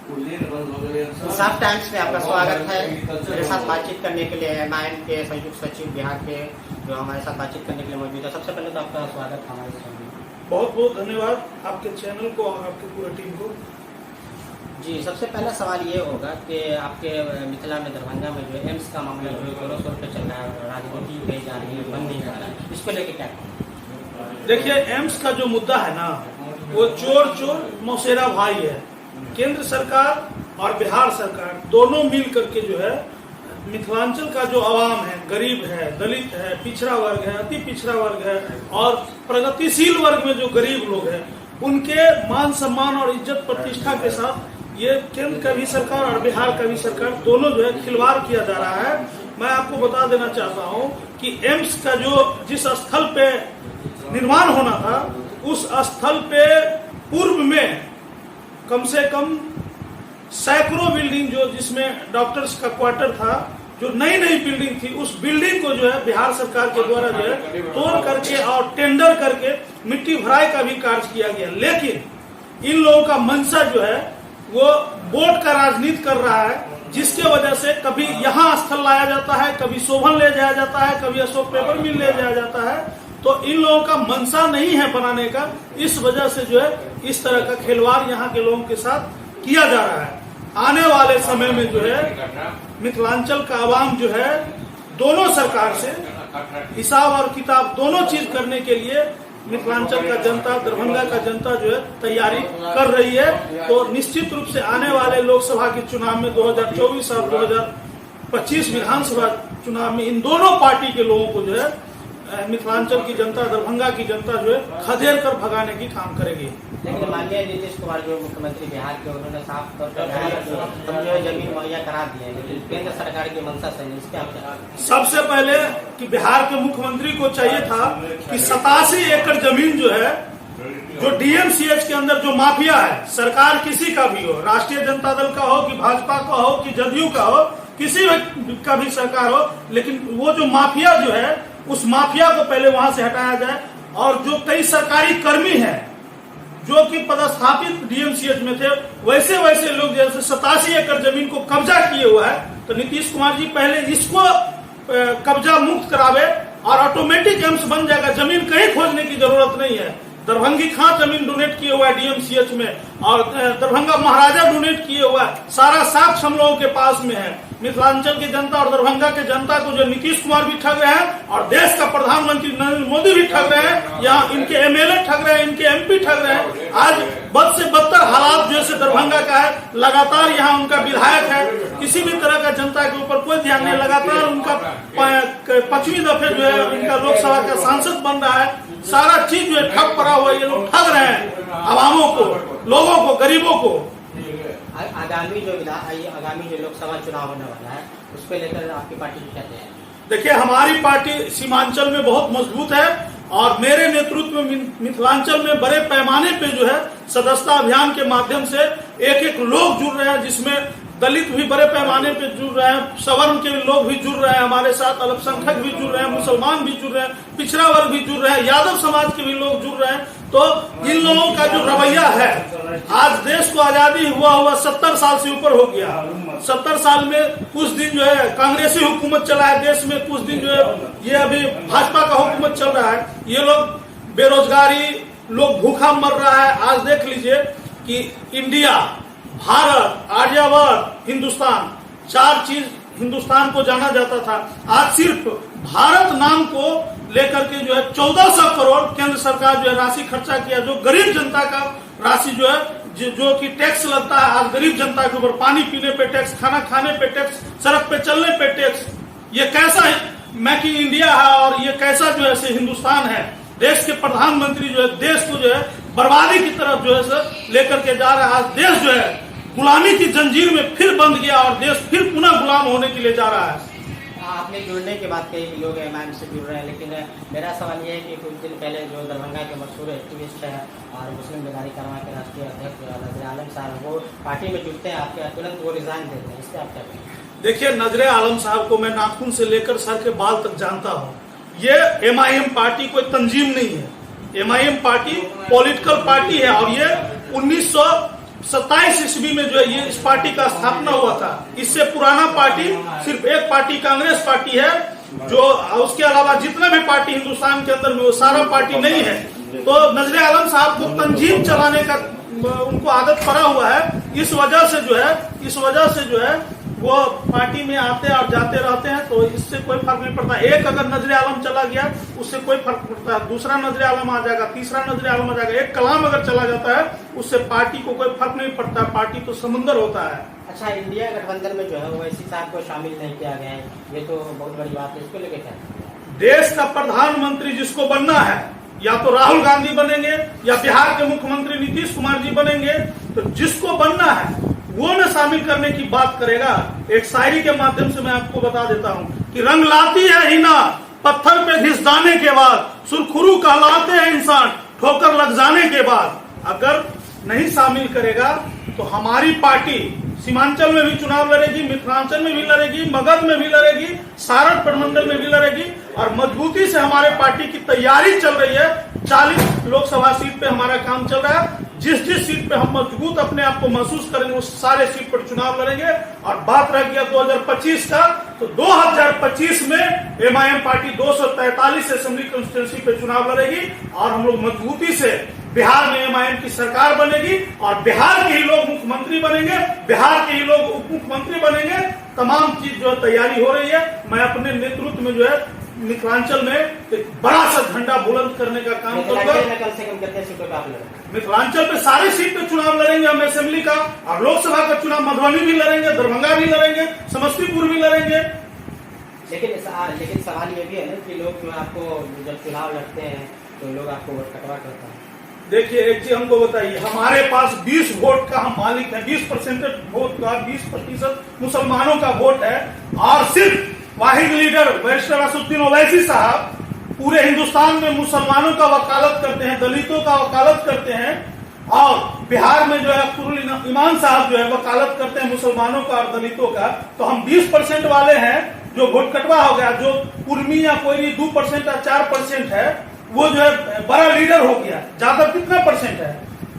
साफ टाइम्स में आपका स्वागत है। मेरे साथ बातचीत करने के लिए एमआईएम के संयुक्त सचिव बिहार के जो हमारे साथ बातचीत करने के लिए मौजूद है। सबसे पहले तो आपका स्वागत है हमारे चैनल में। बहुत बहुत धन्यवाद आपके चैनल को और आपकी पूरी टीम को। जी, सबसे पहला सवाल ये होगा कि आपके मिथिला में दरभंगा में जो एम्स का मामला जो जोरों शोर पे चल रहा है, राजनीति कही जा रही है, बंद नहीं कर रहा है, इसको लेके क्या कहें? देखिए, एम्स का जो मुद्दा है ना, वो चोर चोर मौसेरा भाई है। केंद्र सरकार और बिहार सरकार दोनों मिल करके जो है मिथिलांचल का जो आवाम है, गरीब है, दलित है, पिछड़ा वर्ग है, अति पिछड़ा वर्ग है और प्रगतिशील वर्ग में जो गरीब लोग हैं, उनके मान सम्मान और इज्जत प्रतिष्ठा के साथ ये केंद्र का भी सरकार और बिहार का भी सरकार दोनों जो है खिलवाड़ किया जा रहा है। मैं आपको बता देना चाहता हूँ कि एम्स का जो जिस स्थल पे निर्माण होना था, उस स्थल पे पूर्व में कम से कम सैकड़ों बिल्डिंग जो जिसमें डॉक्टर्स का क्वार्टर था, जो नई नई बिल्डिंग थी, उस बिल्डिंग को जो है बिहार सरकार के द्वारा जो है तोड़ करके और टेंडर करके मिट्टी भराई का भी कार्य किया गया। लेकिन इन लोगों का मंशा जो है वो वोट का राजनीति कर रहा है, जिसके वजह से कभी यहाँ स्थल लाया जाता है, कभी शोभन ले जाया जाता है, कभी अशोक पेपर मिल ले जाया जाता है। तो इन लोगों का मंशा नहीं है बनाने का, इस वजह से जो है इस तरह का खिलवाड़ यहाँ के लोगों के साथ किया जा रहा है। आने वाले समय में जो है मिथिलांचल का आवाम जो है दोनों सरकार से हिसाब और किताब दोनों चीज करने के लिए मिथिलांचल का जनता, दरभंगा का जनता जो है तैयारी कर रही है। तो निश्चित रूप से आने वाले लोकसभा के चुनाव में 2024 और 2025 विधानसभा चुनाव में इन दोनों पार्टी के लोगों को जो है मिथिलांचल की जनता, दरभंगा की जनता जो है खदेड़ कर भगाने की काम करेगी। लेकिन माननीय नीतीश कुमार जो मुख्यमंत्री बिहार के, उन्होंने साफ तौर पर कहा कि हम जो है जमीन मुहैया करा दिए, लेकिन केंद्र सरकार की मंशा सही है, इसके आप सबसे पहले कि बिहार के मुख्यमंत्री को चाहिए था कि 87 एकड़ जमीन जो है, जो डीएमसीएच के अंदर जो माफिया है, सरकार किसी का भी हो, राष्ट्रीय जनता दल का हो कि भाजपा का हो कि जदयू का हो, किसी का भी सरकार हो, लेकिन वो जो माफिया जो है उस माफिया को पहले वहां से हटाया जाए। और जो कई सरकारी कर्मी हैं जो कि पदस्थापित डीएमसीएच में थे, वैसे वैसे लोग जैसे 87 एकड़ जमीन को कब्जा किए हुआ है, तो नीतीश कुमार जी पहले इसको कब्जा मुक्त करावे और ऑटोमेटिक एम्स बन जाएगा। जमीन कहीं खोजने की जरूरत नहीं है। दरभंगी खां जमीन डोनेट किए हुआ है डीएमसीएच में, और दरभंगा महाराजा डोनेट किए हुआ है। सारा साक्ष्य हम लोगों के पास में है। मिथिलांचल की जनता और दरभंगा के जनता को जो नीतीश कुमार भी ठग रहे हैं और देश का प्रधानमंत्री नरेंद्र मोदी भी ठग रहे हैं, यहाँ इनके एमएलए ठग रहे हैं, इनके एमपी ठग रहे हैं। आज बद से बदतर हालात जैसे दरभंगा का है, लगातार यहाँ उनका विधायक है, किसी भी तरह का जनता के ऊपर कोई ध्यान नहीं, लगातार उनका 5वीं दफे जो है इनका लोकसभा का सांसद बन रहा है। सारा चीज जो है ठग पड़ा हुआ है, ये लोग ठग रहे हैं आवामों को, लोगों को, गरीबों को। आगामी जो लोकसभा चुनाव होने वाला है, उसको लेकर आपकी पार्टी क्या तैयारी है? देखिए, हमारी पार्टी सीमांचल में बहुत मजबूत है और मेरे नेतृत्व में मिथिलांचल में बड़े पैमाने पे जो है सदस्यता अभियान के माध्यम से एक एक लोग जुड़ रहे हैं, जिसमें दलित भी बड़े पैमाने पे जुड़ रहे हैं, सवर्ण के लोग भी जुड़ रहे हैं हमारे साथ, अल्पसंख्यक भी जुड़ रहे हैं, मुसलमान भी जुड़ रहे हैं, पिछड़ा वर्ग भी जुड़ रहे हैं, यादव समाज के भी लोग जुड़ रहे हैं। तो इन लोगों का जो रवैया है, आज देश को आजादी हुआ 70 साल से ऊपर हो गया। 70 साल में कुछ दिन जो है कांग्रेसी हुकूमत चला है देश में, कुछ दिन जो है ये अभी भाजपा का हुकूमत चल रहा है। ये लोग बेरोजगारी, लोग भूखा मर रहा है। आज देख लीजिए कि इंडिया, भारत, आर्यावर्त, हिंदुस्तान, 4 चीज हिंदुस्तान को जाना जाता था। आज सिर्फ भारत नाम को लेकर के जो है 1400 करोड़ केंद्र सरकार जो है राशि खर्चा किया, जो गरीब जनता का राशि जो है जो कि टैक्स लगता है आज गरीब जनता के ऊपर, पानी पीने पे टैक्स, खाना खाने पे टैक्स, सड़क पे चलने पे टैक्स। ये कैसा मेक इन इंडिया है और ये कैसा जो है हिंदुस्तान है। देश के प्रधानमंत्री जो है देश को जो है बर्बादी की तरफ जो है लेकर के जा रहा है। आज देश जो है गुलामी की जंजीर में फिर बंध गया और देश फिर पुनः गुलाम होने के लिए जा रहा है। आपने जुड़ने की बात कही कि लोग एमआईएम से जुड़ रहे हैं, लेकिन मेरा सवाल ये है कि कुछ दिन पहले जो दरभंगा के मशहूर एक्टिविस्ट है और मुस्लिम बेदारी कारवां के राष्ट्रीय अध्यक्ष नजरे आलम साहब, वो पार्टी में जुड़ते हैं, आपके तुरंत वो रिजाइन देते हैं, इससे आप क्या कहेंगे? देखिए, नजरे आलम साहब को मैं नाखून से लेकर सर के बाल तक जानता हूँ। ये एमआईएम पार्टी कोई तंजीम नहीं है। एमआईएम पार्टी पॉलिटिकल पार्टी है और ये 27 ईस्वी में जो है ये इस पार्टी का स्थापना हुआ था। इससे पुराना पार्टी सिर्फ एक पार्टी कांग्रेस पार्टी है, जो उसके अलावा जितने भी पार्टी हिंदुस्तान के अंदर में वो सारा पार्टी नहीं है। तो नजरे आलम साहब को तंजीम चलाने का उनको आदत पड़ा हुआ है। इस वजह से जो है वो पार्टी में आते और जाते रहते हैं, तो इससे कोई फर्क नहीं पड़ता। एक अगर नजरे आलम चला गया उससे कोई फर्क पड़ता है, दूसरा नजरे आलम आ जाएगा, तीसरा नजरे आलम आ जाएगा। एक कलाम अगर चला जाता है उससे पार्टी को कोई फर्क नहीं पड़ता। पार्टी तो समुंदर होता है। अच्छा, इंडिया गठबंधन में जो है ओवैसी साहब को शामिल नहीं किया गया है, ये तो बहुत बड़ी बात है। इसको लेके क्या? देश का प्रधानमंत्री जिसको बनना है, या तो राहुल गांधी बनेंगे या बिहार के मुख्यमंत्री नीतीश कुमार जी बनेंगे, तो जिसको बनना है वो न शामिल करने की बात करेगा। एक शायरी के माध्यम से मैं आपको बता देता हूँ कि रंग लाती है हिना पत्थर पे घिस जाने के बाद, सुरखुरू कहलाते हैं इंसान ठोकर लग जाने के बाद। अगर नहीं शामिल करेगा तो हमारी पार्टी सीमांचल में भी चुनाव लड़ेगी, मिथिलांचल में भी लड़ेगी, मगध में भी लड़ेगी, सारण प्रमंडल में भी लड़ेगी, और मजबूती से हमारे पार्टी की तैयारी चल रही है। 40 लोकसभा सीट पे हमारा काम चल रहा है। जिस सीट पे हम मजबूत अपने आप को महसूस करेंगे उस सारे सीट पर चुनाव लड़ेंगे। और बात रह गया 2025 का, तो 2025 में एमआईएम पार्टी 243 असेंबली कॉन्स्टिट्यूंसी पे चुनाव लड़ेगी और हम लोग मजबूती से बिहार में एमआईएम की सरकार बनेगी और बिहार के ही लोग मुख्यमंत्री बनेंगे, बिहार के ही लोग उप मुख्यमंत्री बनेंगे। तमाम चीज जो है तैयारी हो रही है। मैं अपने नेतृत्व में जो है मिथिलांचल में एक बड़ा सा झंडा बुलंद करने का काम करूंगा। कम से कम कितने सीटों पे आप लड़ेंगे? मिथिलांचल पे सारी सीट पे चुनाव लड़ेंगे हम असेंबली का, और लोकसभा का चुनाव मधुबनी भी लड़ेंगे, दरभंगा भी लड़ेंगे, समस्तीपुर भी लड़ेंगे। लेकिन सवाल ये भी है ना कि लोग जो आपको जब चुनाव लड़ते हैं तो लोग आपको वोट कटवा करता है। देखिए एक चीज हमको बताइए, हमारे पास 20 वोट का हम मालिक है, 20% वोट का, 20% मुसलमानों का वोट है, और सिर्फ वाहिद लीडर बैरिस्टर असदुद्दीन ओवैसी साहब पूरे हिंदुस्तान में मुसलमानों का वकालत करते हैं, दलितों का वकालत करते हैं, और बिहार में जो है अख्तरुल ईमान साहब जो है वकालत करते हैं मुसलमानों का और दलितों का। तो हम 20% वाले हैं जो वोट कटवा हो गया। जो कुर्मी या कोई 2% या 4% है वो जो है बड़ा लीडर हो गया। यादव कितना परसेंट है?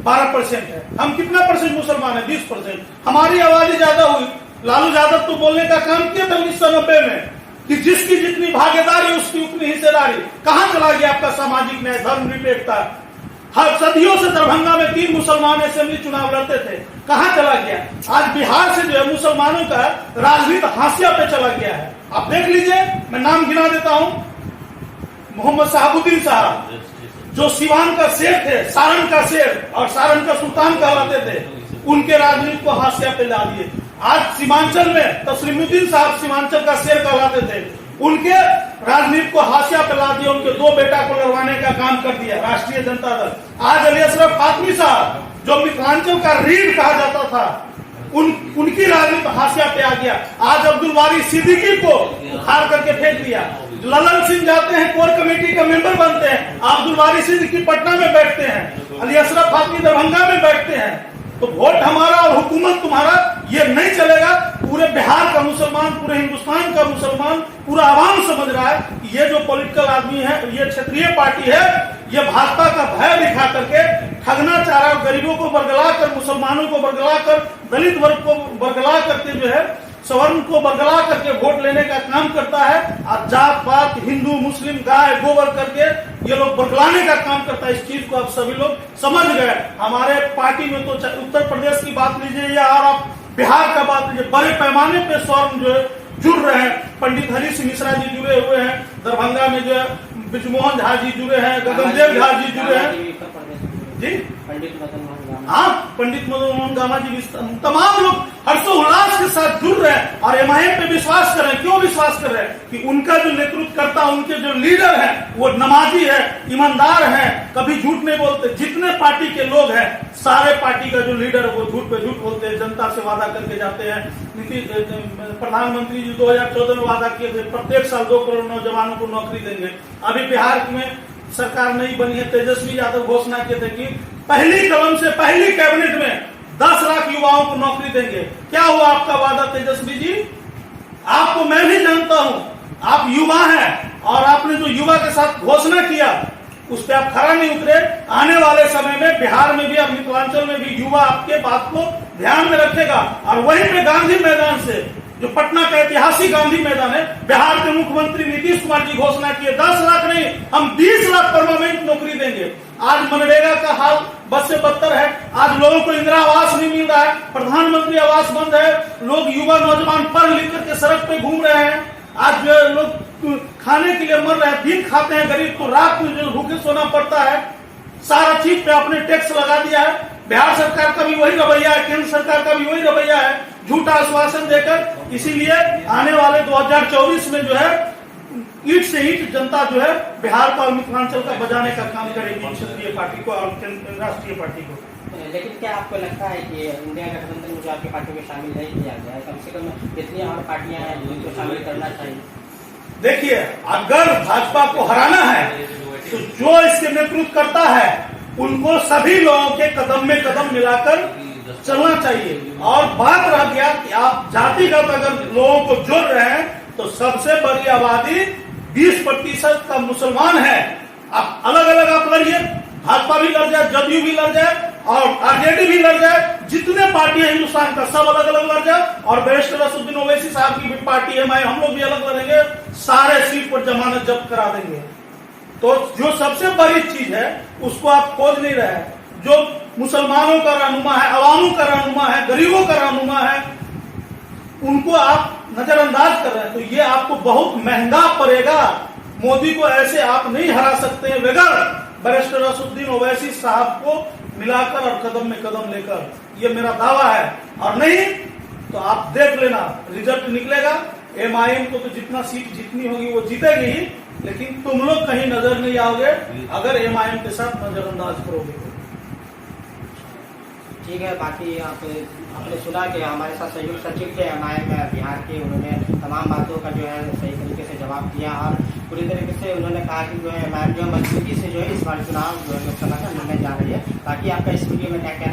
12% है। हम कितना परसेंट मुसलमान है? 20%। हमारी आबादी ज्यादा हुई। लालू यादव तो बोलने का काम किया था 1990 में कि जिसकी जितनी भागीदारी उसकी उतनी हिस्सेदारी। कहां चला गया आपका सामाजिक न्याय, धर्मनिरपेक्षता? हर सदियों से दरभंगा में 3 मुसलमान असेंबली चुनाव लड़ते थे, कहां चला गया? आज बिहार से जो है मुसलमानों का राजनीति हाशिया पे चला गया है। आप देख लीजिए, मैं नाम गिना देता हूं। मोहम्मद शहाबुद्दीन साहब जो सिवान का शेर थे, सारण का शेर और सारण का सुल्तान कहलाते थे, उनके राजनीति को हाशिया पे ला दिए। आज सीमांचल में तस्लीमुद्दीन साहब सीमांचल का शेर कहलाते थे, उनके राजनीति को हाशिया पे ला दिया। उनके 2 बेटा को लड़वाने का काम कर दिया राष्ट्रीय जनता दल। आज अली अशरफ फातमी साहब जो मिथिलांचल का रीढ़ कहा जाता था, उनकी राजनीति हाशिया पे आ गया। आज अब्दुल वारी सिद्दीकी को उखाड़ करके फेंक दिया। ललन सिंह जाते हैं कोर कमेटी का मेंबर बनते हैं, अब्दुल वारी सिद्दीकी पटना में बैठते हैं, अली अशरफ फातमी दरभंगा में बैठते हैं। तो वोट हमारा और हुकूमत तुम्हारा, ये नहीं चलेगा। पूरे बिहार का मुसलमान, पूरे हिंदुस्तान का मुसलमान, पूरा आवाम समझ रहा है कि ये जो पॉलिटिकल आदमी है, ये क्षेत्रीय पार्टी है, ये भाजपा का भय दिखा करके ठगना चाह रहा है। गरीबों को बरगला कर, मुसलमानों को बरगला कर, दलित वर्ग को बरगला करके जो है सवर्ण को बरगला करके वोट लेने का काम करता है। और जात पात, हिंदू मुस्लिम, गाय गोबर करके ये लोग बरगलाने का काम करता है। इस चीज को आप सभी लोग समझ गए। हमारे पार्टी में तो उत्तर प्रदेश की बात लीजिए या और आप बिहार का बात लीजिए, बड़े पैमाने पे स्वर्ण जो है जुड़ रहे हैं। पंडित हरी सिंह मिश्रा जी जुड़े हुए हैं, दरभंगा में जो है ब्रिजमोहन झा जी जुड़े हैं, गगनदेव झा जी जुड़े हैं जी, पंडित मदन मोहन गामा जी, तमाम लोग हर्षोल्लास के साथ जुड़ रहे हैं और एमआईएम पे विश्वास कर रहे हैं। क्यों विश्वास कर रहे हैं? कि उनका जो नेतृत्व करता, उनके जो लीडर है वो नमाजी है, ईमानदार है, कभी झूठ नहीं बोलते। जितने पार्टी के लोग हैं, सारे पार्टी का जो लीडर है वो झूठ पे झूठ बोलते हैं, जनता से वादा करके जाते हैं। प्रधानमंत्री जी 2014 में वादा किए थे प्रत्येक साल 2 करोड़ नौजवानों को नौकरी देंगे। अभी बिहार में सरकार नहीं बनी है, तेजस्वी यादव घोषणा किए थे कि पहली कलम से पहली कैबिनेट में 10 लाख युवाओं को नौकरी देंगे। क्या हुआ आपका वादा तेजस्वी जी? आपको मैं भी जानता हूं, आप युवा हैं और आपने जो युवा के साथ घोषणा किया उस पर आप खरा नहीं उतरे। आने वाले समय में बिहार में भी और मिथिलांचल में भी युवा आपके बात को ध्यान में रखेगा। और वहीं पे गांधी मैदान से, जो पटना का ऐतिहासिक गांधी मैदान है, बिहार के मुख्यमंत्री नीतीश कुमार जी घोषणा किए 10 लाख नहीं, हम 20 लाख परमानेंट नौकरी देंगे। आज मनरेगा का हाल बद से बदतर है। आज लोगों को इंदिरा आवास नहीं मिल रहा है, प्रधानमंत्री आवास बंद है, लोग युवा नौजवान पढ़ लिख करके सड़क पे घूम रहे हैं। आज लोग खाने के लिए मर रहे हैं, दिन खाते हैं गरीब, तो रात को जो भूखे सोना पड़ता है। सारा चीज पे आपने टैक्स लगा दिया है। बिहार सरकार का भी वही रवैया है, केंद्र सरकार का भी वही रवैया है, झूठा आश्वासन देकर। इसीलिए आने वाले 2024 में जो है ईट से ईट जनता जो है बिहार को और मिथिलांचल का बजाने का काम करेगी, क्षेत्रीय पार्टी को और राष्ट्रीय पार्टी को। लेकिन क्या आपको लगता है कि इंडिया गठबंधन में जो आपकी पार्टी में शामिल नहीं किया गया है, कम से कम जितनी और पार्टियां हैं उनको शामिल करना चाहिए? देखिए, अगर भाजपा को हराना है तो जो इसके नेतृत्व करता है उनको सभी लोगों के कदम में कदम मिलाकर चलना चाहिए। और बात रह गया कि आप जातिगत अगर लोगों को जोड़ रहे हैं तो सबसे बड़ी आबादी 20% का मुसलमान है। आप अलग अलग आप लड़िए, भाजपा भी लड़ जाए, जदयू भी लड़ जाए और आरजेडी भी लड़ जाए, जितने पार्टी है हिंदुस्तान का सब अलग अलग लड़ जाए। और बैरिस्टर असदुद्दीन ओवैसी साहब की भी पार्टी है, हम लोग भी अलग लड़ेंगे, सारे सीट पर जमानत जब्त करा देंगे। तो जो सबसे बड़ी चीज है उसको आप खोज नहीं रहे हैं। जो मुसलमानों का रहनुमा है, अवामों का रहनुमा है, गरीबों का रहनुमा है, उनको आप नजरअंदाज कर रहे हैं। तो ये आपको बहुत महंगा पड़ेगा। मोदी को ऐसे आप नहीं हरा सकते हैं बगैर बैरिस्टर असदुद्दीन ओवैसी साहब को मिलाकर और कदम में कदम लेकर। ये मेरा दावा है। और नहीं तो आप देख लेना, रिजल्ट निकलेगा। एमआईएम को तो जितना सीट जितनी होगी वो जीतेगी ही, लेकिन तुम लोग कहीं नजर नहीं आओगे अगर एमआईएम के साथ नजरअंदाज करोगे। ठीक है, बाकी आपने सुना कि हमारे साथ संयुक्त सचिव थे एमआईएम बिहार के, उन्होंने तमाम बातों का जो है सही तरीके से जवाब दिया और पूरी तरीके से उन्होंने कहा कि जो है एमआईएम जो मजबूती से जो है इस बार चुनाव जो है लोकसभा का लड़ने जा रही है। बाकी आपका इस वीडियो में क्या कहना